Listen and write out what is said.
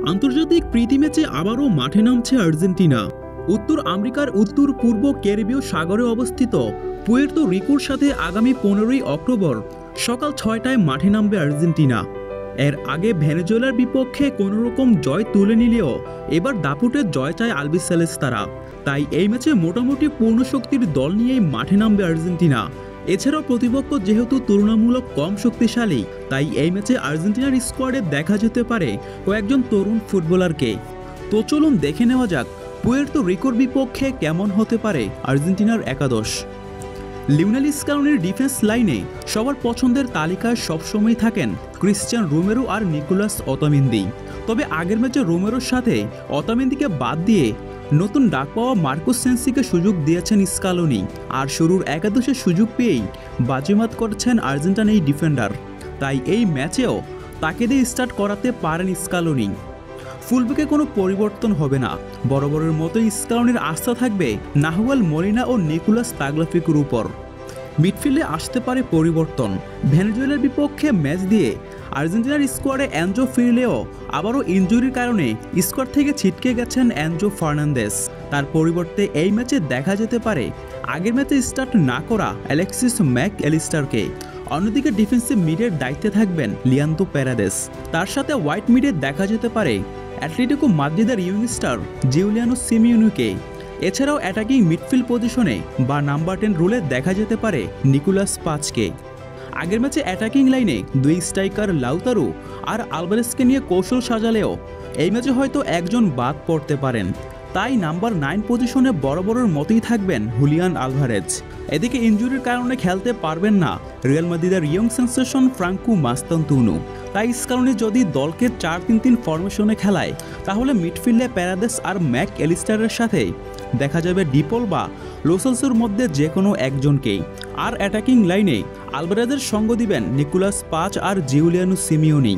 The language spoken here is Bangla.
আন্তর্জাতিক প্রীতি ম্যাচে আবারও মাঠে নামছে আর্জেন্টিনা। উত্তর আমেরিকার উত্তর পূর্ব ক্যারিবীয় সাগরে অবস্থিত পুয়ের্তো রিকোর সাথে আগামী 15ই অক্টোবর সকাল 6টায় মাঠে নামবে আর্জেন্টিনা। এর আগে ভেনেজুয়েলার বিপক্ষে কোনোরকম জয় তুলে নিলেও এবার দাপুটে জয় চায় আলবিসেলেস্তারা। তাই এই ম্যাচে মোটামুটি পূর্ণ শক্তির দল নিয়েই মাঠে নামবে আর্জেন্টিনা। এছাড়াও প্রতিপক্ষ যেহেতু তুলনামূলক কম শক্তিশালী, তাই এই ম্যাচে আর্জেন্টিনার স্কোয়াডে দেখা যেতে পারে কয়েকজন তরুণ ফুটবলারকে। তো চলুন দেখে নেওয়া যাক পুয়ের্তো রিকোর বিপক্ষে কেমন হতে পারে আর্জেন্টিনার একাদশ। লিওনেল স্কালোনির ডিফেন্স লাইনে সবার পছন্দের তালিকায় সবসময় থাকেন ক্রিশ্চিয়ান রোমেরো আর নিকোলাস অতামেন্দি। তবে আগের ম্যাচে রোমেরোর সাথে অতামেন্দিকে বাদ দিয়ে নতুন ডাক পাওয়া মার্কোস সেন্সিকে সুযোগ দিয়েছেন স্কালোনি। আর শুরুর একাদশে সুযোগ পেয়েই বাজিমাত করছেন আর্জেন্টিনার এই ডিফেন্ডার। তাই এই ম্যাচেও তাকে দিয়ে স্টার্ট করাতে পারেন স্কালোনি। ফুলব্যাকে কোনো পরিবর্তন হবে না, বরাবরের মতোই স্কালোনির আস্থা থাকবে নাহুয়েল মলিনা ও নিকোলাস তাগলাফিকোর উপর। মিডফিল্ডে আসতে পারে পরিবর্তন। ভেনেজুয়েলার বিপক্ষে ম্যাচ দিয়ে আর্জেন্টিনার স্কোয়াডে অ্যানজো ফিরলেও আবারও ইনজুরির কারণে স্কোয়াড থেকে ছিটকে গেছেন অ্যানজো ফার্নান্দেস। তার পরিবর্তে এই ম্যাচে দেখা যেতে পারে আগের ম্যাচে স্টার্ট না করা অ্যালেক্সিস ম্যাক অ্যালিস্টারকে। অন্যদিকে ডিফেন্সিভ মিডের দায়িত্বে থাকবেন লিয়ান্তো প্যারাদেস। তার সাথে হোয়াইট মিডে দেখা যেতে পারে অ্যাটলেটিকো মাদ্রিদের ইউংস্টার জিউলিয়ানো সিমিওনিকে। এছাড়াও অ্যাটাকিং মিডফিল্ড পজিশনে বা নাম্বার 10 রোলে দেখা যেতে পারে নিকোলাস পাচকে। আগের ম্যাচে অ্যাটাকিং লাইনে দুই স্ট্রাইকার লাউতারো আর আলভারেজকে নিয়ে কৌশল সাজালেও এই ম্যাচে হয়তো একজন বাদ পড়তে পারেন। তাই নাম্বার 9 পজিশনে বরাবরের মতোই থাকবেন হুলিয়ান আলভারেজ। এদিকে ইনজুরির কারণে খেলতে পারবেন না রিয়াল মাদ্রিদের ইয়ং সেন্সেশন ফ্রাঙ্কো মাস্তান্তুনো। তাই স্কালোনি যদি দলকে 4-3-3 ফরমেশনে খেলায়, তাহলে মিডফিল্ডে প্যারাদেস আর ম্যাক অ্যালিস্টারের সাথে দেখা যাবে ডিপল বা লোসেলসোর মধ্যে যে কোনো একজনকেই। আর অ্যাটাকিং লাইনে আলভারেজের সঙ্গ দিবেন নিকোলাস পাচ আর জিউলিয়ানো সিমিওনি।